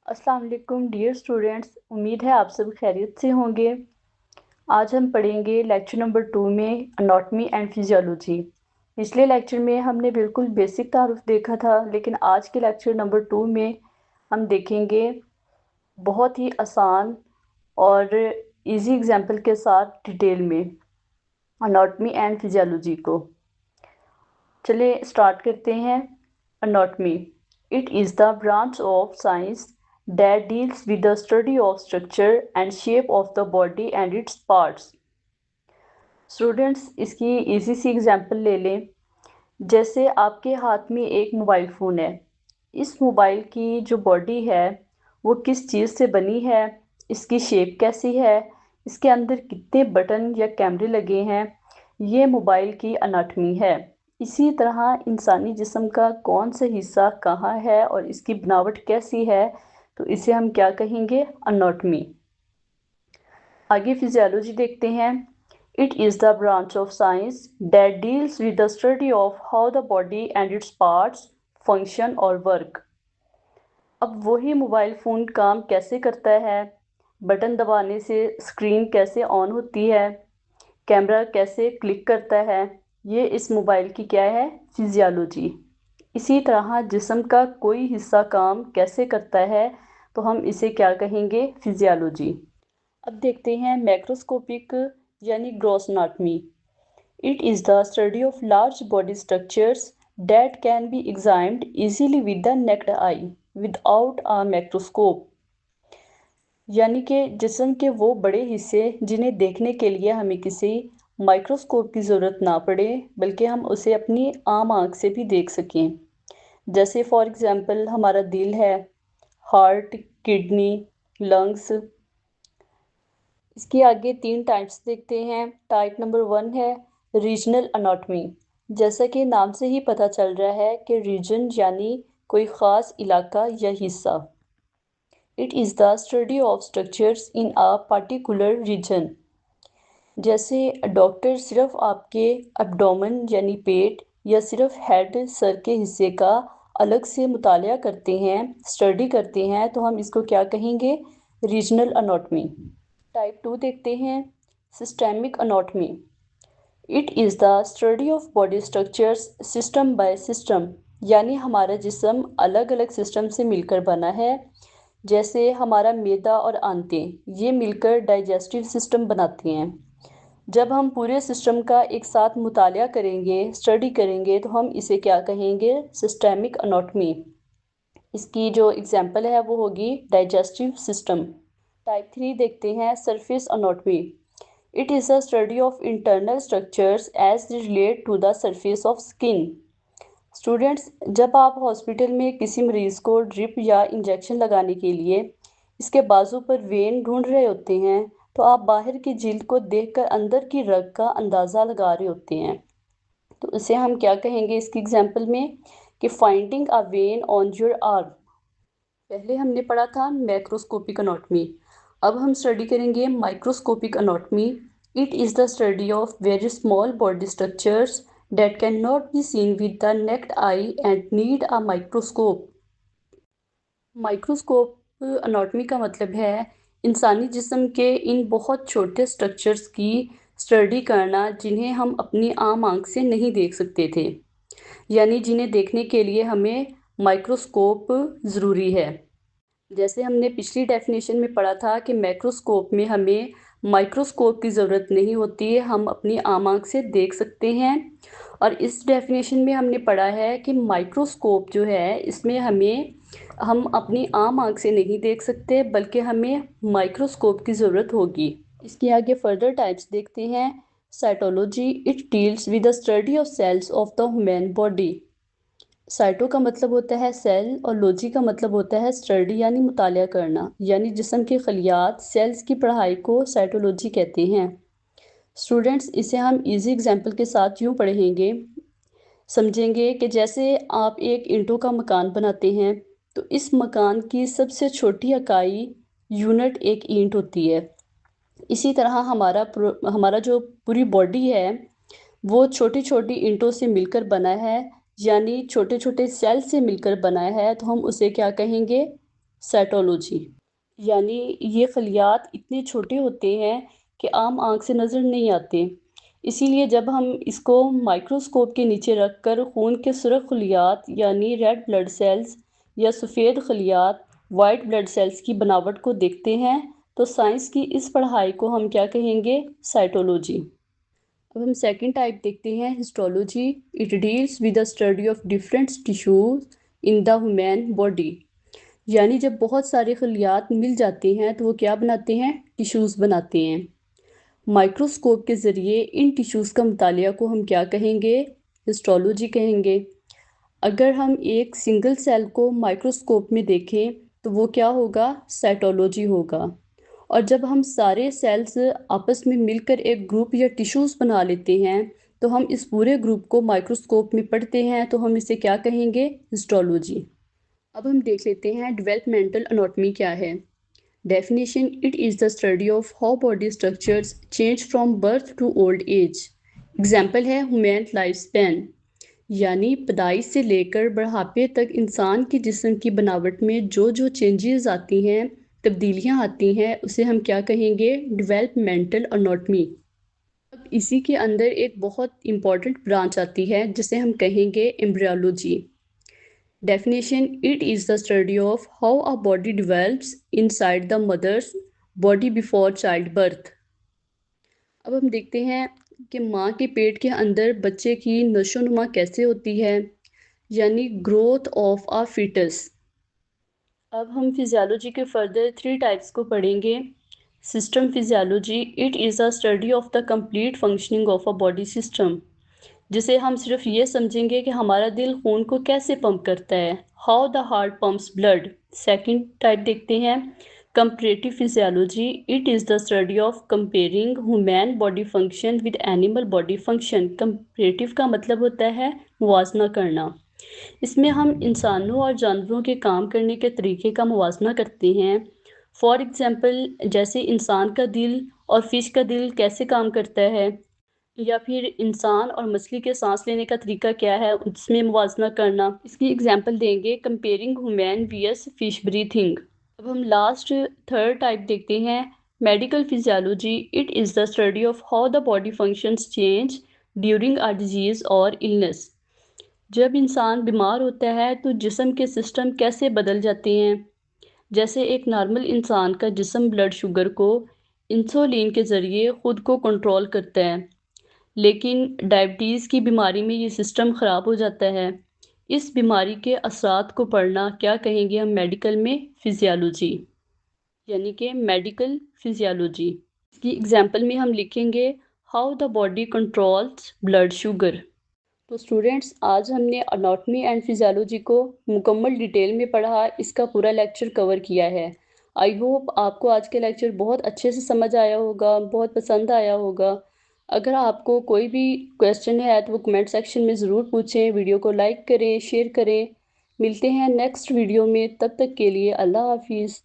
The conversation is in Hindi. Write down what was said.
अस्सलाम वालेकुम डियर स्टूडेंट्स। उम्मीद है आप सब खैरियत से होंगे। आज हम पढ़ेंगे लेक्चर नंबर 2 में अनाटमी एंड फिजियोलॉजी। पिछले लेक्चर में हमने बिल्कुल बेसिक तारुफ देखा था, लेकिन आज के लेक्चर नंबर 2 में हम देखेंगे बहुत ही आसान और इजी एग्जाम्पल के साथ डिटेल में अनाटमी एंड फिजियोलॉजी को। चलिए स्टार्ट करते हैं। Anatomy, it is the branch of science that deals with the study of structure and shape of the body and its parts। Students, इसकी इजी सी एग्जांपल ले लें। जैसे आपके हाथ में एक मोबाइल फ़ोन है। इस मोबाइल की जो बॉडी है वो किस चीज़ से बनी है, इसकी शेप कैसी है, इसके अंदर कितने बटन या कैमरे लगे हैं, ये मोबाइल की अनाटमी है। इसी तरह इंसानी जिस्म का कौन सा हिस्सा कहाँ है और इसकी बनावट कैसी है, तो इसे हम क्या कहेंगे, अनाटमी। आगे फिजियोलॉजी देखते हैं। It is the branch of science that deals with the study of how the body and its parts function और वर्क। अब वही मोबाइल फ़ोन काम कैसे करता है, बटन दबाने से स्क्रीन कैसे ऑन होती है, कैमरा कैसे क्लिक करता है, ये इस मोबाइल की क्या है, फिजियोलॉजी। इसी तरह जिस्म का कोई हिस्सा काम कैसे करता है, तो हम इसे क्या कहेंगे, फिजियोलॉजी। अब देखते हैं मैक्रोस्कोपिक यानी gross anatomy. It is the study of large body structures that can be examined easily with the naked eye without a macroscope. यानी कि जिस्म के वो बड़े हिस्से जिन्हें देखने के लिए हमें किसी माइक्रोस्कोप की ज़रूरत ना पड़े, बल्कि हम उसे अपनी आम आँख से भी देख सकें। जैसे फॉर एग्ज़ाम्पल हमारा दिल है, हार्ट, किडनी, लंग्स। इसके आगे 3 टाइप्स देखते हैं। टाइप नंबर 1 है रीजनल अनाटमी। जैसा कि नाम से ही पता चल रहा है कि रीजन यानी कोई ख़ास इलाका या हिस्सा। It is the study of structures in a particular reason. जैसे डॉक्टर सिर्फ आपके एब्डोमेन यानी पेट या सिर्फ हेड सर के हिस्से का अलग से मुतालिया करते हैं, स्टडी करते हैं, तो हम इसको क्या कहेंगे, रीजनल अनाटमी। टाइप 2 देखते हैं systemic anatomy. It is the study of body structures system by system. यानी हमारा जिस्म अलग अलग सिस्टम से मिलकर बना है। जैसे हमारा मैदा और आंतें ये मिलकर डाइजेस्टिव सिस्टम बनाती हैं। जब हम पूरे सिस्टम का एक साथ मुतालिया करेंगे, स्टडी करेंगे, तो हम इसे क्या कहेंगे, सिस्टेमिक अनाटमी। इसकी जो एग्जांपल है वो होगी डाइजेस्टिव सिस्टम। टाइप 3 देखते हैं surface anatomy. It is a study of internal structures as relate to the surface of skin. Students, जब आप हॉस्पिटल में किसी मरीज़ को ड्रिप या इंजेक्शन लगाने के लिए इसके बाजू पर वेन ढूंढ रहे होते हैं, तो आप बाहर की जिल्द को देखकर अंदर की रग का अंदाज़ा लगा रहे होते हैं। तो इसे हम क्या कहेंगे इसकी एग्जांपल में, कि finding a when on your arm. पहले हमने पढ़ा था मैक्रोस्कोपिक अनाटमी, अब हम स्टडी करेंगे microscopic anatomy. It is the study of very small body structures that cannot be seen with the naked eye and need a microscope। Microscope anatomy का मतलब है इंसानी जिस्म के इन बहुत छोटे स्ट्रक्चर्स की स्टडी करना जिन्हें हम अपनी आम आँख से नहीं देख सकते थे, यानी जिन्हें देखने के लिए हमें माइक्रोस्कोप ज़रूरी है। जैसे हमने पिछली डेफिनेशन में पढ़ा था कि मैक्रोस्कोप में हमें माइक्रोस्कोप की ज़रूरत नहीं होती है, हम अपनी आम आँख से देख सकते हैं। और इस डेफिनेशन में हमने पढ़ा है कि माइक्रोस्कोप जो है इसमें हम अपनी आम आँख से नहीं देख सकते, बल्कि हमें माइक्रोस्कोप की ज़रूरत होगी। इसके आगे फर्दर टाइप्स देखते हैं। Cytology, it deals with the study of cells of the human body. Cyto का मतलब होता है सेल और लॉजी का मतलब होता है स्टडी यानी मुतालिया करना, यानी जिस्म के खलियात सेल्स की पढ़ाई को साइटोलॉजी कहते हैं। स्टूडेंट्स, इसे हम इजी एग्जांपल के साथ यूँ पढ़ेंगे, समझेंगे कि जैसे आप एक ईंटों का मकान बनाते हैं, तो इस मकान की सबसे छोटी इकाई यूनिट एक ईंट होती है। इसी तरह हमारा जो पूरी बॉडी है वो छोटी छोटी ईंटों से मिलकर बना है, यानी छोटे छोटे सेल से मिलकर बना है, तो हम उसे क्या कहेंगे, साइटोलॉजी। यानी ये खलियात इतने छोटे होते हैं कि आम आँख से नज़र नहीं आते। इसीलिए जब हम इसको माइक्रोस्कोप के नीचे रखकर खून के सुर्ख खलियात यानी रेड ब्लड सेल्स या सफ़ेद खलियात वाइट ब्लड सेल्स की बनावट को देखते हैं तो साइंस की इस पढ़ाई को हम क्या कहेंगे? साइटोलॉजी। अब हम सेकंड टाइप देखते हैं histology. It deals with the study of different tissues in the human body. यानी जब बहुत सारे खलियात मिल जाते हैं तो वो क्या बनाते हैं? टिश्यूज़ बनाते हैं। माइक्रोस्कोप के ज़रिए इन टिश्यूज़ का मुतालिया को हम क्या कहेंगे? हिस्टोलॉजी कहेंगे। अगर हम एक सिंगल सेल को माइक्रोस्कोप में देखें तो वो क्या होगा? साइटोलॉजी होगा। और जब हम सारे सेल्स आपस में मिलकर एक ग्रुप या टिश्यूज़ बना लेते हैं तो हम इस पूरे ग्रुप को माइक्रोस्कोप में पढ़ते हैं तो हम इसे क्या कहेंगे? हिस्टोलॉजी। अब हम देख लेते हैं डेवलपमेंटल एनाटॉमी क्या है। Definition: it is the study of how body structures change from birth to old age. Example है ह्यूमन लाइफ स्पैन, यानी पैदाइश से लेकर बढ़ापे तक इंसान के जिस्म की बनावट में जो जो चेंजेस आती हैं, तब्दीलियाँ आती हैं, उसे हम क्या कहेंगे? Developmental anatomy. अब इसी के अंदर एक बहुत इंपॉर्टेंट ब्रांच आती है जिसे हम कहेंगे embryology. Definition: it is the study of how a body develops inside the mother's body before childbirth। अब हम देखते हैं कि माँ के पेट के अंदर बच्चे की नशोनुमा कैसे होती है, यानी ग्रोथ ऑफ अ फीटस। अब हम फिजियोलॉजी के फर्दर 3 टाइप्स को पढ़ेंगे। System physiology: it is a study of the complete functioning of a body system, जिसे हम सिर्फ ये समझेंगे कि हमारा दिल खून को कैसे पंप करता है, how the heart pumps blood. Second type देखते हैं comparative physiology. It is the study of comparing human body function with animal body function. Comparative का मतलब होता है मुवाजना करना। इसमें हम इंसानों और जानवरों के काम करने के तरीके का मुवाजना करते हैं। फॉर एग्ज़ाम्पल, जैसे इंसान का दिल और फिश का दिल कैसे काम करता है, या फिर इंसान और मछली के सांस लेने का तरीका क्या है, उसमें मुवाजना करना। इसकी एग्जांपल देंगे कंपेयरिंग ह्यूमन वियस फिश ब्रीथिंग। अब हम लास्ट थर्ड टाइप देखते हैं medical physiology. It is the study of how the body functions change during a disease और इलनेस। जब इंसान बीमार होता है तो जिस्म के सिस्टम कैसे बदल जाते हैं। जैसे एक नॉर्मल इंसान का जिस्म ब्लड शुगर को इंसुलिन के ज़रिए ख़ुद को कंट्रोल करता है, लेकिन डायबिटीज़ की बीमारी में ये सिस्टम ख़राब हो जाता है। इस बीमारी के असरात को पढ़ना क्या कहेंगे हम मेडिकल में? फिजियोलॉजी, यानी कि मेडिकल फिजियोलॉजी। इसकी एग्जांपल में हम लिखेंगे how the body controls blood sugar. तो स्टूडेंट्स, आज हमने अनाटॉमी एंड फिजियोलॉजी को मुकम्मल डिटेल में पढ़ा, इसका पूरा लेक्चर कवर किया है। आई होप आपको आज का लेक्चर बहुत अच्छे से समझ आया होगा, बहुत पसंद आया होगा। अगर आपको कोई भी क्वेश्चन है तो वो कमेंट सेक्शन में ज़रूर पूछें। वीडियो को लाइक करें, शेयर करें। मिलते हैं नेक्स्ट वीडियो में, तब तक के लिए अल्लाह हाफिज़।